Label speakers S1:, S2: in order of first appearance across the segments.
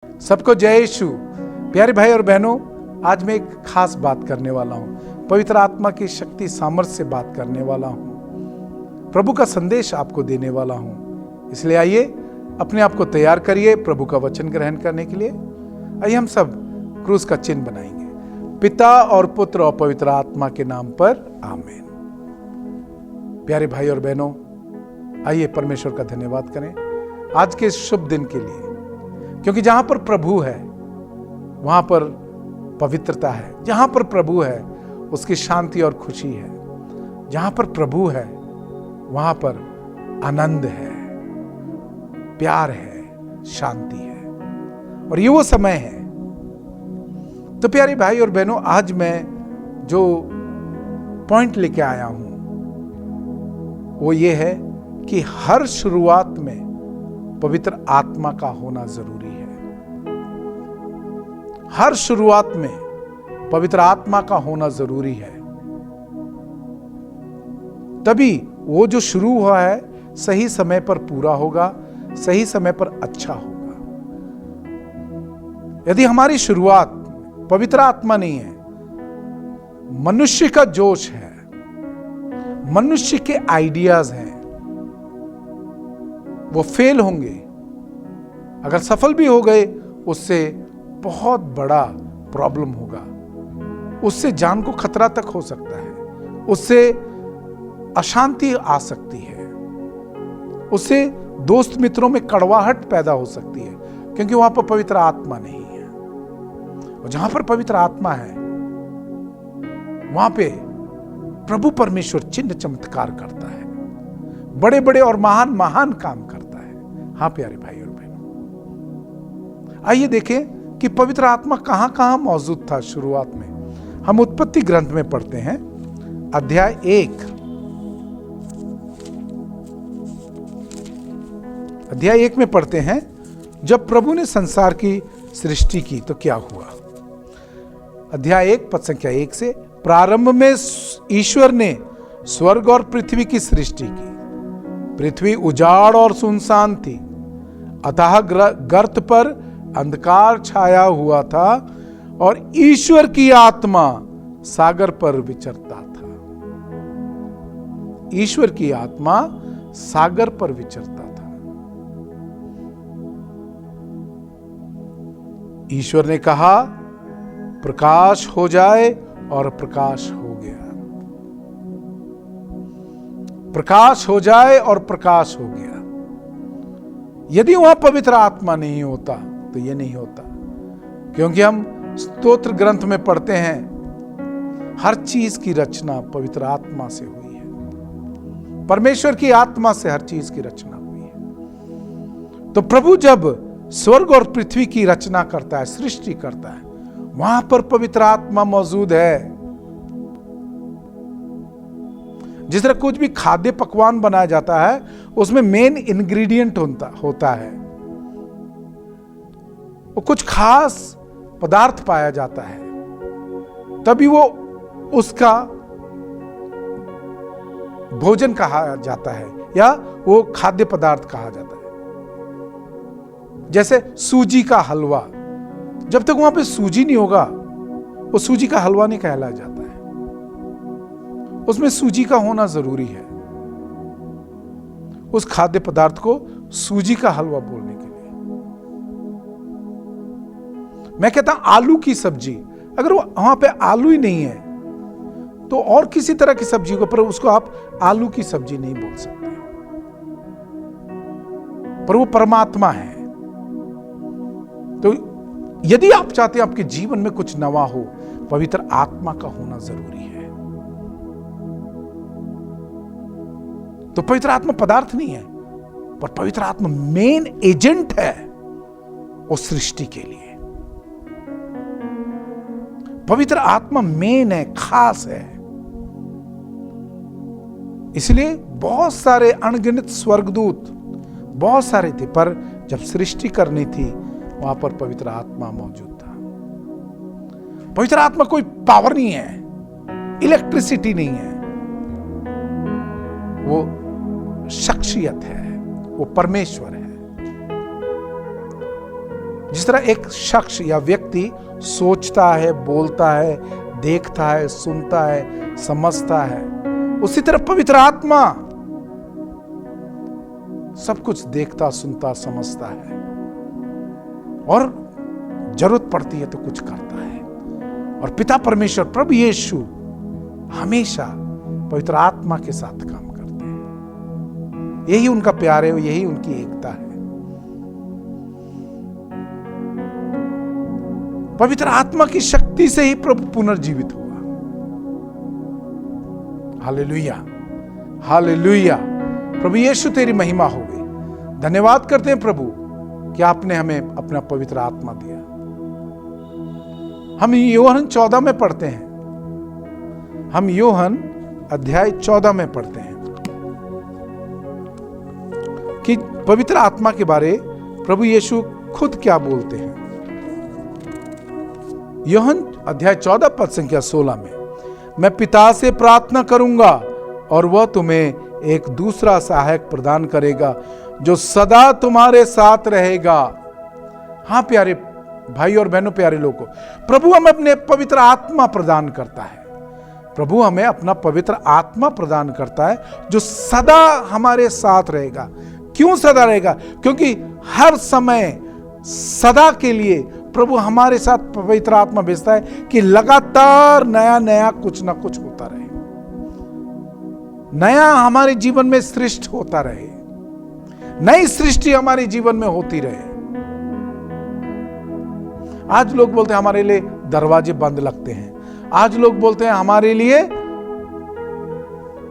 S1: सबको जय यीशु। प्यारे भाई और बहनों, आज मैं एक खास बात करने वाला हूं। पवित्र आत्मा की शक्ति सामर्थ्य से बात करने वाला हूं। प्रभु का संदेश आपको देने वाला हूं। इसलिए आइए अपने आप को तैयार करिए प्रभु का वचन ग्रहण करने के लिए। आइए हम सब क्रूस का चिन्ह बनाएंगे। पिता और पुत्र और पवित्र आत्मा के नाम पर आमीन। प्यारे भाई और बहनों, आइए परमेश्वर का धन्यवाद करें आज के इस शुभ दिन के लिए, क्योंकि जहां पर प्रभु है वहां पर पवित्रता है। जहां पर प्रभु है उसकी शांति और खुशी है। जहां पर प्रभु है वहां पर आनंद है, प्यार है, शांति है, और ये वो समय है। तो प्यारे भाई और बहनों, आज मैं जो पॉइंट लेके आया हूं वो ये है कि हर शुरुआत में पवित्र आत्मा का होना जरूरी है। हर शुरुआत में पवित्र आत्मा का होना जरूरी है, तभी वो जो शुरू हुआ है सही समय पर पूरा होगा, सही समय पर अच्छा होगा। यदि हमारी शुरुआत पवित्र आत्मा नहीं है, मनुष्य का जोश है, मनुष्य के आइडियाज हैं, वो फेल होंगे। अगर सफल भी हो गए उससे बहुत बड़ा प्रॉब्लम होगा, उससे जान को खतरा तक हो सकता है, उससे अशांति आ सकती है, उससे दोस्त मित्रों में कड़वाहट पैदा हो सकती है, क्योंकि वहां पर पवित्र आत्मा नहीं है। और जहां पर पवित्र आत्मा है वहां पे प्रभु परमेश्वर चिन्ह चमत्कार करता है, बड़े बड़े और महान महान काम करता है। हाँ प्यारे भाई और बहनों, आइए देखें कि पवित्र आत्मा कहां कहां मौजूद था शुरुआत में। हम उत्पत्ति ग्रंथ में पढ़ते हैं, अध्याय 1 में पढ़ते हैं, जब प्रभु ने संसार की सृष्टि की तो क्या हुआ। अध्याय 1 पद संख्या 1 से, प्रारंभ में ईश्वर ने स्वर्ग और पृथ्वी की सृष्टि की। पृथ्वी उजाड़ और सुनसान थी, अतः गर्त पर अंधकार छाया हुआ था और ईश्वर की आत्मा सागर पर विचरता था। ईश्वर की आत्मा सागर पर विचरता था। ईश्वर ने कहा प्रकाश हो जाए, और प्रकाश हो गया। प्रकाश हो जाए और प्रकाश हो गया। यदि वहां पवित्र आत्मा नहीं होता तो यह नहीं होता, क्योंकि हम स्तोत्र ग्रंथ में पढ़ते हैं हर चीज की रचना पवित्र आत्मा से हुई है। परमेश्वर की आत्मा से हर चीज की रचना हुई है। तो प्रभु जब स्वर्ग और पृथ्वी की रचना करता है, सृष्टि करता है, वहां पर पवित्र आत्मा मौजूद है। जिस तरह कुछ भी खाद्य पकवान बनाया जाता है उसमें मेन इंग्रेडिएंट होता है, वो कुछ खास पदार्थ पाया जाता है, तभी वो उसका भोजन कहा जाता है या वो खाद्य पदार्थ कहा जाता है। जैसे सूजी का हलवा, जब तक वहां पे सूजी नहीं होगा वो सूजी का हलवा नहीं कहलाया जाता है, उसमें सूजी का होना जरूरी है उस खाद्य पदार्थ को सूजी का हलवा बोलने के लिए। मैं कहता हूं आलू की सब्जी, अगर वहां पे आलू ही नहीं है तो और किसी तरह की सब्जी को, पर उसको आप आलू की सब्जी नहीं बोल सकते, पर वो परमात्मा है। तो यदि आप चाहते हैं आपके जीवन में कुछ नवा हो, पवित्र आत्मा का होना जरूरी है। तो पवित्र आत्मा पदार्थ नहीं है, पर पवित्र आत्मा मेन एजेंट है उस सृष्टि के लिए। पवित्र आत्मा मेन है, खास है। इसलिए बहुत सारे अनगिनत स्वर्गदूत बहुत सारे थे, पर जब सृष्टि करनी थी वहां पर पवित्र आत्मा मौजूद था। पवित्र आत्मा कोई पावर नहीं है, इलेक्ट्रिसिटी नहीं है, वो शख्सियत है, वो परमेश्वर है। जिस तरह एक शख्स या व्यक्ति सोचता है, बोलता है, देखता है, सुनता है, समझता है, उसी तरह पवित्र आत्मा सब कुछ देखता, सुनता, समझता है और जरूरत पड़ती है तो कुछ करता है। और पिता परमेश्वर प्रभु यीशु हमेशा पवित्र आत्मा के साथ काम करते हैं। यही उनका प्यार है, यही उनकी एकता है। पवित्र आत्मा की शक्ति से ही प्रभु पुनर्जीवित हुआ। Hallelujah, hallelujah. प्रभु यीशु तेरी महिमा हो गई। धन्यवाद करते हैं प्रभु कि आपने हमें अपना पवित्र आत्मा दिया। हम यूहन्ना 14 में पढ़ते हैं, हम यूहन्ना अध्याय 14 में पढ़ते हैं कि पवित्र आत्मा के बारे प्रभु यीशु खुद क्या बोलते हैं। यूहन्ना अध्याय 14 पद संख्या 16 में, मैं पिता से प्रार्थना करूंगा और वह तुम्हें एक दूसरा सहायक प्रदान करेगा जो सदा तुम्हारे साथ रहेगा। हाँ प्यारे भाई और बहनों, प्यारे लोगों, प्रभु हमें अपने पवित्र आत्मा प्रदान करता है। प्रभु हमें अपना पवित्र आत्मा प्रदान करता है जो सदा हमारे साथ रहेगा। क्यों सदा रहेगा? क्योंकि हर समय सदा के लिए प्रभु हमारे साथ पवित्र आत्मा भेजता है कि लगातार नया नया कुछ ना कुछ होता रहे, नया हमारे जीवन में सृष्टि होता रहे, नई सृष्टि हमारे जीवन में होती रहे। आज लोग बोलते हैं हमारे लिए दरवाजे बंद लगते हैं, आज लोग बोलते हैं हमारे लिए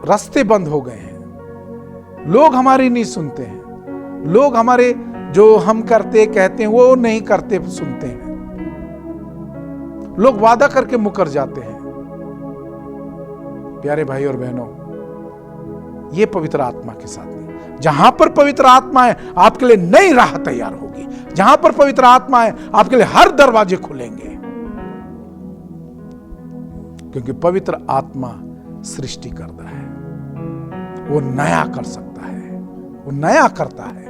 S1: रास्ते बंद हो गए हैं, लोग हमारी नहीं सुनते हैं, लोग हमारे जो हम करते कहते हैं वो नहीं करते सुनते हैं, लोग वादा करके मुकर जाते हैं। प्यारे भाई और बहनों, ये पवित्र आत्मा के साथ नहीं। जहां पर पवित्र आत्मा है आपके लिए नई राह तैयार होगी। जहां पर पवित्र आत्मा है आपके लिए हर दरवाजे खुलेंगे, क्योंकि पवित्र आत्मा सृष्टि करता है, वो नया कर सकता है, वो नया करता है,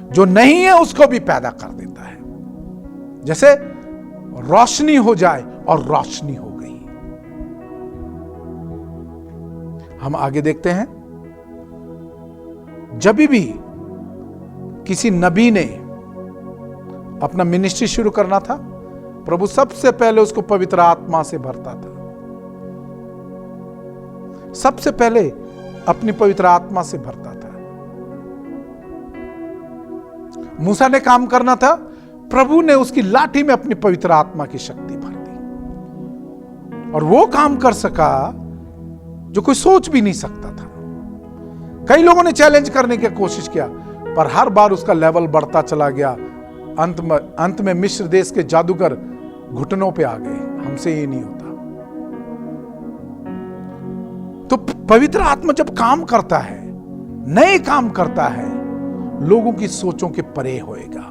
S1: जो नहीं है उसको भी पैदा कर देता है। जैसे रोशनी हो जाए और रोशनी हो गई। हम आगे देखते हैं, जब भी किसी नबी ने अपना मिनिस्ट्री शुरू करना था, प्रभु सबसे पहले उसको पवित्र आत्मा से भरता था। सबसे पहले अपनी पवित्र आत्मा से भरता था। मूसा ने काम करना था, प्रभु ने उसकी लाठी में अपनी पवित्र आत्मा की शक्ति भर दी और वो काम कर सका जो कोई सोच भी नहीं सकता था। कई लोगों ने चैलेंज करने की कोशिश किया, पर हर बार उसका लेवल बढ़ता चला गया। अंत में मिस्र देश के जादूगर घुटनों पे आ गए, हमसे ये नहीं होता। तो पवित्र आत्मा जब काम करता है, नए काम करता है, लोगों की सोचों के परे होएगा,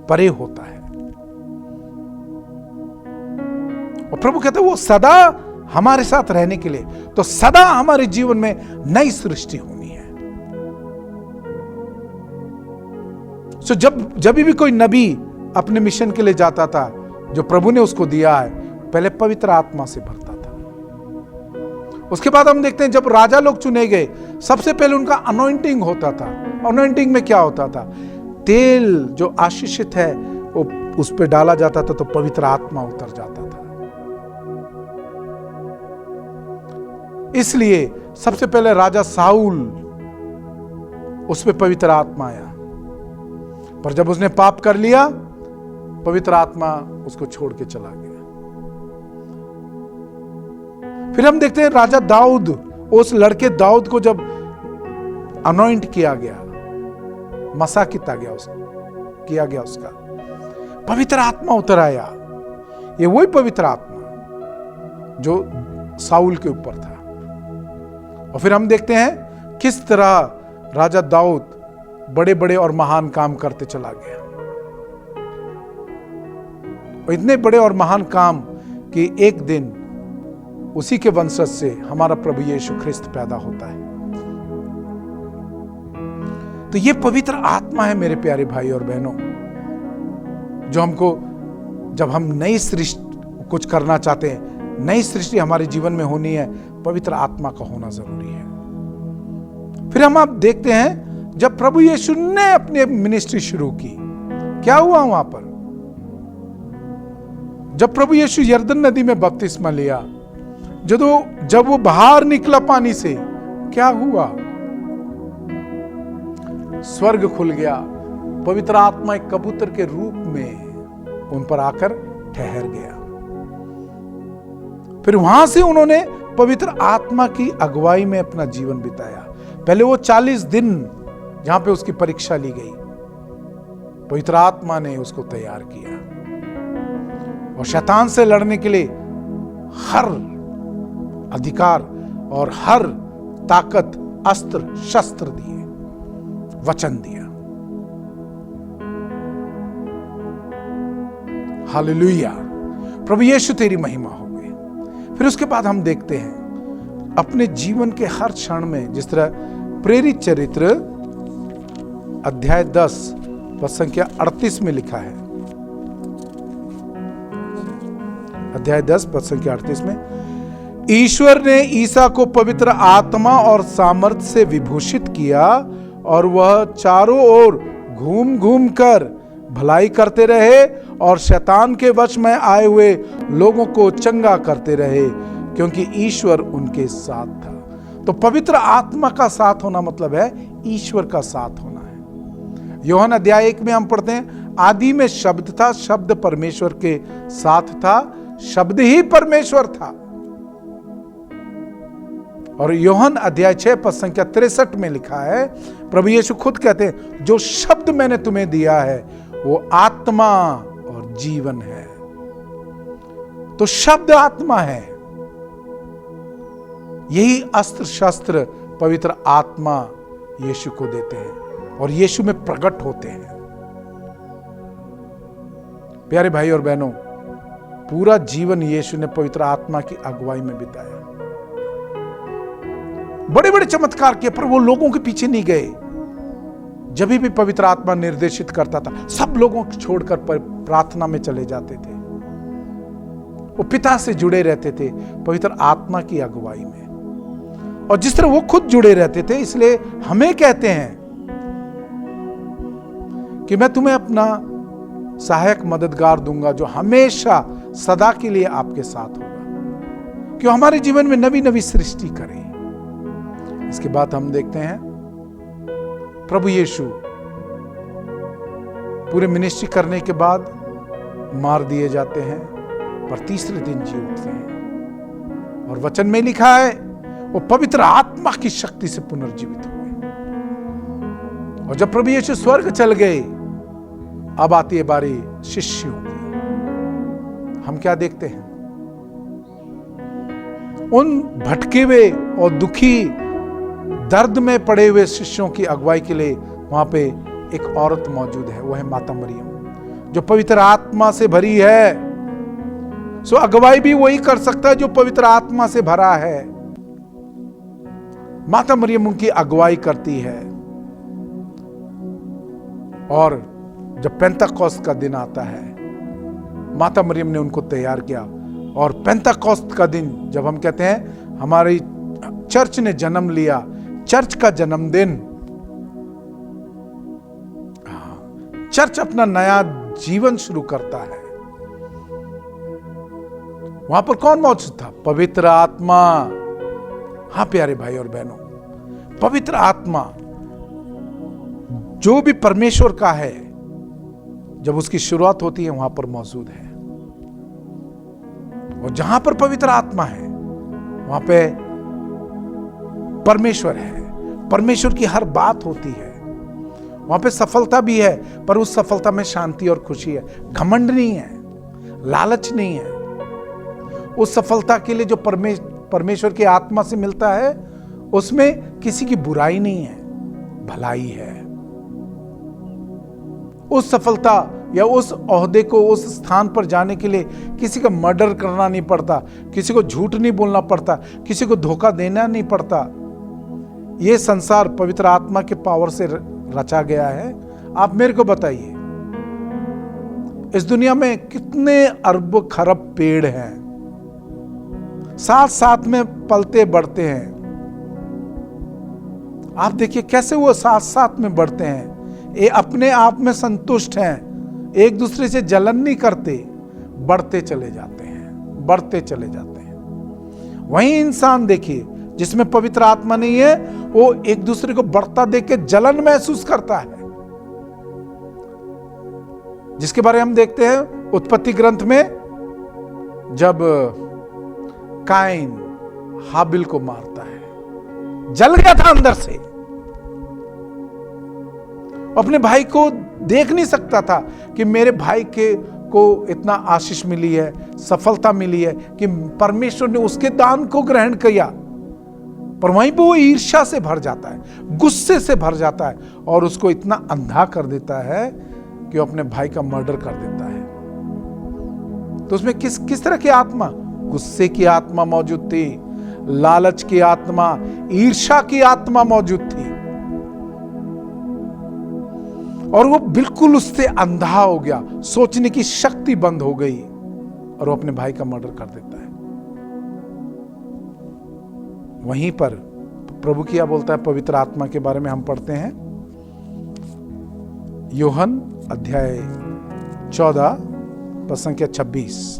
S1: परे होता है। और प्रभु कहते हैं वो सदा हमारे साथ रहने के लिए, तो सदा हमारे जीवन में नई सृष्टि होनी है। सो जब भी कोई नबी अपने मिशन के लिए जाता था, जो प्रभु ने उसको दिया है, पहले पवित्र आत्मा से भरता था। उसके बाद हम देखते हैं जब राजा लोग चुने गए, सबसे पहले उनका अनॉइंटिंग होता था। अनॉइंटिंग में क्या होता था? तेल जो आशीषित है वो उस पर डाला जाता था तो पवित्र आत्मा उतर जाता था। इसलिए सबसे पहले राजा साउल, उस पर पवित्र आत्मा आया, पर जब उसने पाप कर लिया, पवित्र आत्मा उसको छोड़ के चला गया। फिर हम देखते हैं राजा दाऊद, उस लड़के दाऊद को जब अनॉइंट किया गया, मसा किया गया उसका, पवित्र आत्मा उतर आया। ये वही पवित्र आत्मा जो साउल के ऊपर था। और फिर हम देखते हैं किस तरह राजा दाऊद बड़े बड़े और महान काम करते चला गया, और इतने बड़े और महान काम कि एक दिन उसी के वंशज से हमारा प्रभु यीशु ख्रिस्त पैदा होता है। तो ये पवित्र आत्मा है मेरे प्यारे भाई और बहनों। जो हमको, जब हम नई सृष्टि कुछ करना चाहते हैं, नई सृष्टि हमारे जीवन में होनी है, पवित्र आत्मा का होना जरूरी है। फिर हम आप देखते हैं जब प्रभु यीशु ने अपनी मिनिस्ट्री शुरू की, क्या हुआ वहां पर? जब प्रभु यीशु यरदन नदी में बपतिस्मा लिया, जब वो बाहर निकला पानी से, क्या हुआ? स्वर्ग खुल गया, पवित्र आत्मा एक कबूतर के रूप में उन पर आकर ठहर गया। फिर वहां से उन्होंने पवित्र आत्मा की अगुवाई में अपना जीवन बिताया। पहले वो 40 दिन जहां पे उसकी परीक्षा ली गई, पवित्र आत्मा ने उसको तैयार किया और शैतान से लड़ने के लिए हर अधिकार और हर ताकत, अस्त्र शस्त्र दिए, वचन दिया। हालेलुया, प्रभु यीशु तेरी महिमा हो गई। फिर उसके बाद हम देखते हैं अपने जीवन के हर क्षण में, जिस तरह प्रेरित चरित्र अध्याय 10 पद संख्या 38 में लिखा है, अध्याय 10 पद संख्या 38 में, ईश्वर ने ईसा को पवित्र आत्मा और सामर्थ से विभूषित किया और वह चारों ओर घूम घूम कर भलाई करते रहे और शैतान के वश में आए हुए लोगों को चंगा करते रहे, क्योंकि ईश्वर उनके साथ था। तो पवित्र आत्मा का साथ होना मतलब है ईश्वर का साथ होना है। यूहन्ना अध्याय 1 में हम पढ़ते हैं, आदि में शब्द था, शब्द परमेश्वर के साथ था, शब्द ही परमेश्वर था। और यूहन्ना अध्याय 6 पद संख्या 63 में लिखा है, प्रभु यीशु खुद कहते हैं, जो शब्द मैंने तुम्हें दिया है वो आत्मा और जीवन है। तो शब्द आत्मा है। यही अस्त्र शस्त्र पवित्र आत्मा यीशु को देते हैं और यीशु में प्रकट होते हैं। प्यारे भाई और बहनों, पूरा जीवन यीशु ने पवित्र आत्मा की अगुवाई में बिताया। बड़े बड़े चमत्कार किए, पर वो लोगों के पीछे नहीं गए। जब भी पवित्र आत्मा निर्देशित करता था, सब लोगों को छोड़कर प्रार्थना में चले जाते थे। वो पिता से जुड़े रहते थे पवित्र आत्मा की अगुवाई में। और जिस तरह वो खुद जुड़े रहते थे, इसलिए हमें कहते हैं कि मैं तुम्हें अपना सहायक मददगार दूंगा जो हमेशा सदा के लिए आपके साथ होगा, कि हमारे जीवन में नवी नवी सृष्टि करे। इसके बाद हम देखते हैं प्रभु यीशु पूरे मिनिस्ट्री करने के बाद मार दिए जाते हैं, पर तीसरे दिन जी उठते हैं। और वचन में लिखा है वो पवित्र आत्मा की शक्ति से पुनर्जीवित हुए। और जब प्रभु यीशु स्वर्ग चल गए, अब आती है बारी शिष्यों की। हम क्या देखते हैं? उन भटके हुए और दुखी, दर्द में पड़े हुए शिष्यों की अगुवाई के लिए वहां पे एक औरत मौजूद है, वो है माता मरियम, जो पवित्र आत्मा से भरी है। सो अगुवाई भी वही कर सकता है जो पवित्र आत्मा से भरा है। माता मरियम उनकी अगुवाई करती है। और जब पेंताकोस्त का दिन आता है, माता मरियम ने उनको तैयार किया। और पेंताकोस्त का दिन, जब हम कहते हैं हमारी चर्च ने जन्म लिया, चर्च का जन्मदिन, चर्च अपना नया जीवन शुरू करता है। वहां पर कौन मौजूद था? पवित्र आत्मा। हाँ प्यारे भाई और बहनों, पवित्र आत्मा जो भी परमेश्वर का है, जब उसकी शुरुआत होती है वहां पर मौजूद है। और जहां पर पवित्र आत्मा है वहां पे परमेश्वर है। परमेश्वर की हर बात होती है। वहां पे सफलता भी है, पर उस सफलता में शांति और खुशी है। घमंड नहीं है, लालच नहीं है। उस सफलता के लिए जो परमेश्वर की आत्मा से मिलता है, उसमें किसी की बुराई नहीं है, भलाई है। उस सफलता या उस ओहदे को, उस स्थान पर जाने के लिए किसी का मर्डर करना नहीं पड़ता, किसी को झूठ नहीं बोलना पड़ता, किसी को धोखा देना नहीं पड़ता। यह संसार पवित्र आत्मा के पावर से रचा गया है। आप मेरे को बताइए, इस दुनिया में कितने अरब खरब पेड़ हैं, साथ साथ में पलते बढ़ते हैं। आप देखिए कैसे वो साथ साथ में बढ़ते हैं, ये अपने आप में संतुष्ट हैं, एक दूसरे से जलन नहीं करते, बढ़ते चले जाते हैं, बढ़ते चले जाते हैं। वही इंसान देखिए जिसमें पवित्र आत्मा नहीं है, वो एक दूसरे को बढ़ता देख के जलन महसूस करता है, जिसके बारे में हम देखते हैं उत्पत्ति ग्रंथ में, जब काइन हाबिल को मारता है, जल गया था अंदर से, अपने भाई को देख नहीं सकता था कि मेरे भाई को इतना आशीष मिली है, सफलता मिली है कि परमेश्वर ने उसके दान को ग्रहण किया। पर वहीं पर वो ईर्ष्या से भर जाता है, गुस्से से भर जाता है और उसको इतना अंधा कर देता है कि वो अपने भाई का मर्डर कर देता है। तो उसमें किस तरह की आत्मा? गुस्से की आत्मा मौजूद थी, लालच की आत्मा, ईर्ष्या की आत्मा मौजूद थी, और वो बिल्कुल उससे अंधा हो गया, सोचने की शक्ति बंद हो गई और वो अपने भाई का मर्डर कर देता है। वहीं पर प्रभु क्या बोलता है पवित्र आत्मा के बारे में हम पढ़ते हैं, यूहन अध्याय 14 पद संख्या 26।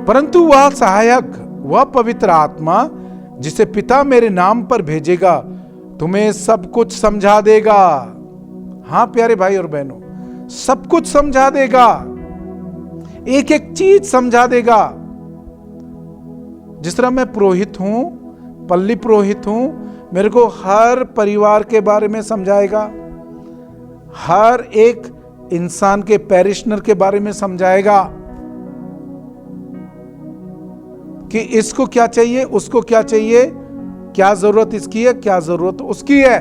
S1: परंतु वह सहायक, वह पवित्र आत्मा जिसे पिता मेरे नाम पर भेजेगा, तुम्हें सब कुछ समझा देगा। हां प्यारे भाई और बहनों, सब कुछ समझा देगा, एक एक चीज समझा देगा। जिस तरह मैं पुरोहित हूं, पल्ली पुरोहित हूं, मेरे को हर परिवार के बारे में समझाएगा, हर एक इंसान के पैरिशनर के बारे में समझाएगा कि इसको क्या चाहिए, उसको क्या चाहिए, क्या जरूरत इसकी है, क्या जरूरत उसकी है,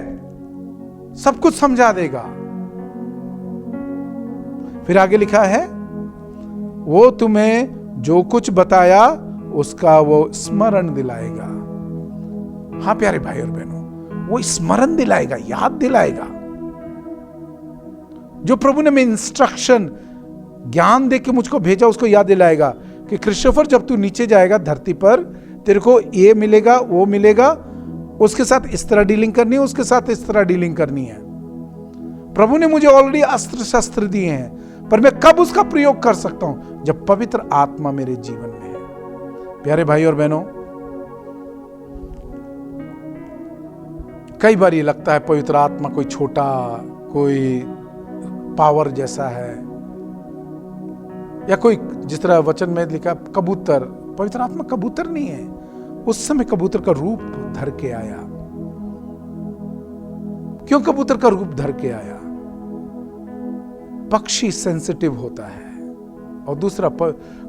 S1: सब कुछ समझा देगा। फिर आगे लिखा है, वो तुम्हें जो कुछ बताया उसका वो स्मरण दिलाएगा। हां प्यारे भाई और बहनों, वो स्मरण दिलाएगा, याद दिलाएगा। जो प्रभु ने मैं इंस्ट्रक्शन ज्ञान दे के मुझको भेजा, उसको याद दिलाएगा कि क्रिस्टोफर जब तू नीचे जाएगा धरती पर, तेरे को ये मिलेगा, वो मिलेगा, उसके साथ इस तरह डीलिंग करनी है, उसके साथ इस तरह डीलिंग करनी है। प्रभु ने मुझे ऑलरेडी अस्त्र शस्त्र दिए हैं, पर मैं कब उसका प्रयोग कर सकता हूं? जब पवित्र आत्मा मेरे जीवन में है। प्यारे भाई और बहनों, कई बार ये लगता है पवित्र आत्मा कोई छोटा, कोई पावर जैसा है, या कोई जिस तरह वचन में लिखा कबूतर, पवित्र आत्मा कबूतर नहीं है। उस समय कबूतर का रूप धर के आया। क्यों कबूतर का रूप धर के आया? पक्षी सेंसिटिव होता है, और दूसरा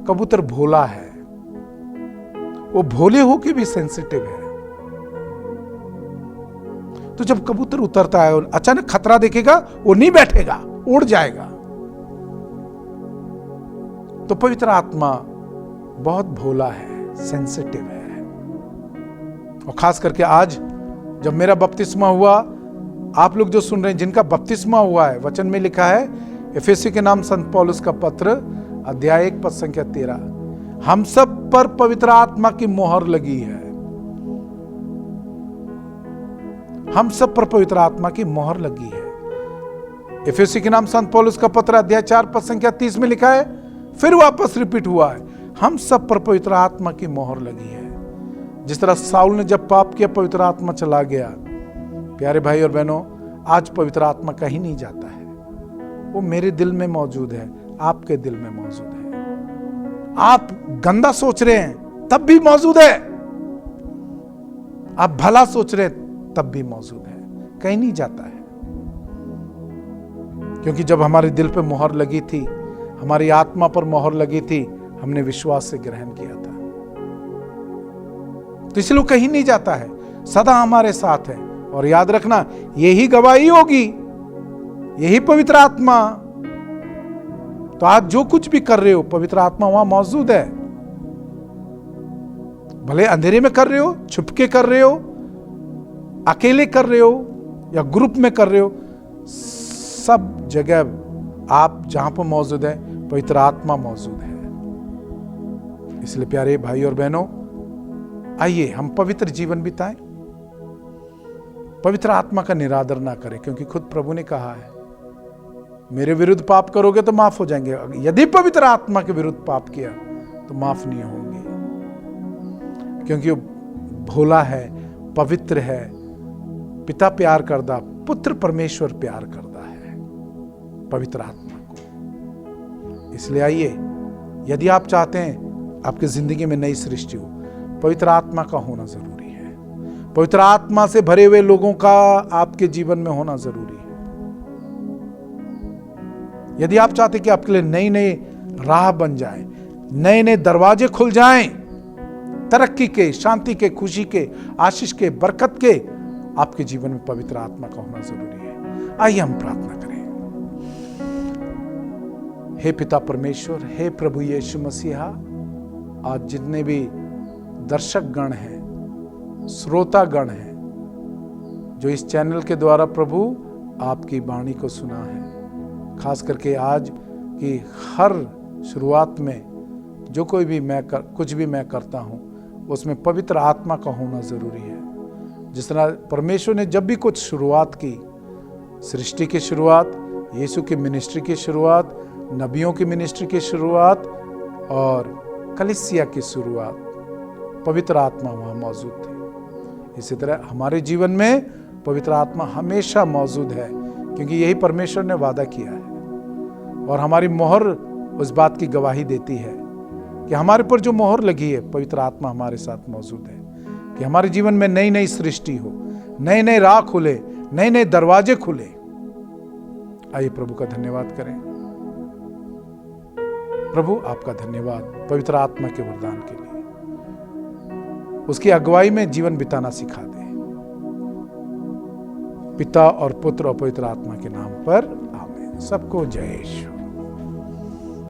S1: कबूतर भोला है, वो भोले होके भी सेंसिटिव है। तो जब कबूतर उतरता है और अचानक खतरा देखेगा, वो नहीं बैठेगा, उड़ जाएगा। तो पवित्र आत्मा बहुत भोला है, सेंसिटिव है। और खास करके आज जब मेरा बपतिस्मा हुआ, आप लोग जो सुन रहे हैं जिनका बपतिस्मा हुआ है, वचन में लिखा है एफेसी के नाम संत पौलुस का पत्र अध्याय 1 पद संख्या 13, हम सब पर पवित्र आत्मा की मोहर लगी है। हम सब पर पवित्र आत्मा की मोहर लगी है। एफेसी के नाम संत पौलुस का पत्र अध्याय 4 पद संख्या 30 में लिखा है, फिर वापस रिपीट हुआ है, हम सब पर पवित्र आत्मा की मोहर लगी है। जिस तरह साउल ने जब पाप किया, पवित्र आत्मा चला गया। प्यारे भाई और बहनों, आज पवित्र आत्मा कहीं नहीं जाता है, वो मेरे दिल में मौजूद है, आपके दिल में मौजूद है। आप गंदा सोच रहे हैं तब भी मौजूद है, आप भला सोच रहे हैं तब भी मौजूद है, कहीं नहीं जाता है। क्योंकि जब हमारे दिल पे मोहर लगी थी, हमारी आत्मा पर मोहर लगी थी, हमने विश्वास से ग्रहण किया था। तो इसलिए कहीं नहीं जाता है, सदा हमारे साथ है। और याद रखना, यही गवाही होगी, यही पवित्र आत्मा। तो आज जो कुछ भी कर रहे हो, पवित्र आत्मा वहां मौजूद है। भले अंधेरे में कर रहे हो, छुपके कर रहे हो, अकेले कर रहे हो या ग्रुप में कर रहे हो, सब जगह आप जहां पर मौजूद है, पवित्र आत्मा मौजूद है। इसलिए प्यारे भाई और बहनों, आइए हम पवित्र जीवन बिताएं, पवित्र आत्मा का निरादर ना करें, क्योंकि खुद प्रभु ने कहा है, मेरे विरुद्ध पाप करोगे तो माफ हो जाएंगे, यदि पवित्र आत्मा के विरुद्ध पाप किया तो माफ नहीं होंगे, क्योंकि वो भोला है, पवित्र है, पिता प्यार करदा, पुत्र परमेश्वर प्यार करदा है पवित्र आत्मा को। इसलिए आइए, यदि आप चाहते हैं आपकी जिंदगी में नई सृष्टि हो, पवित्र आत्मा का होना जरूरी है। पवित्र आत्मा से भरे हुए लोगों का आपके जीवन में होना जरूरी है। यदि आप चाहते कि आपके लिए नई नई राह बन जाए, नए नए दरवाजे खुल जाएं, तरक्की के, शांति के, खुशी के, आशीष के, बरकत के, आपके जीवन में पवित्र आत्मा का होना जरूरी है। आइए हम प्रार्थना करें। हे पिता परमेश्वर, हे प्रभु यीशु मसीहा, आज जितने भी दर्शक गण हैं, श्रोता गण हैं, जो इस चैनल के द्वारा प्रभु आपकी वाणी को सुना है, खास करके आज की हर शुरुआत में जो कोई भी कुछ भी मैं करता हूं, उसमें पवित्र आत्मा का होना जरूरी है। जिस तरह परमेश्वर ने जब भी कुछ शुरुआत की, सृष्टि की शुरुआत, यीशु की मिनिस्ट्री की शुरुआत, नबियों की मिनिस्ट्री की शुरुआत और कलीसिया की शुरुआत, पवित्र आत्मा वहां मौजूद थी। इसी तरह हमारे जीवन में पवित्र आत्मा हमेशा मौजूद है, क्योंकि यही परमेश्वर ने वादा किया है और हमारी मोहर उस बात की गवाही देती है कि हमारे पर जो मोहर लगी है, पवित्र आत्मा हमारे साथ मौजूद है, कि हमारे जीवन में नई नई सृष्टि हो, नए नए राह खुले, नए नए दरवाजे खुले। आइए प्रभु का धन्यवाद करें। प्रभु आपका धन्यवाद पवित्र आत्मा के वरदान के लिए। उसकी अगुवाई में जीवन बिताना सिखा दे। पिता और पुत्र और पवित्र आत्मा के नाम पर आमीन। सबको जय यीशु।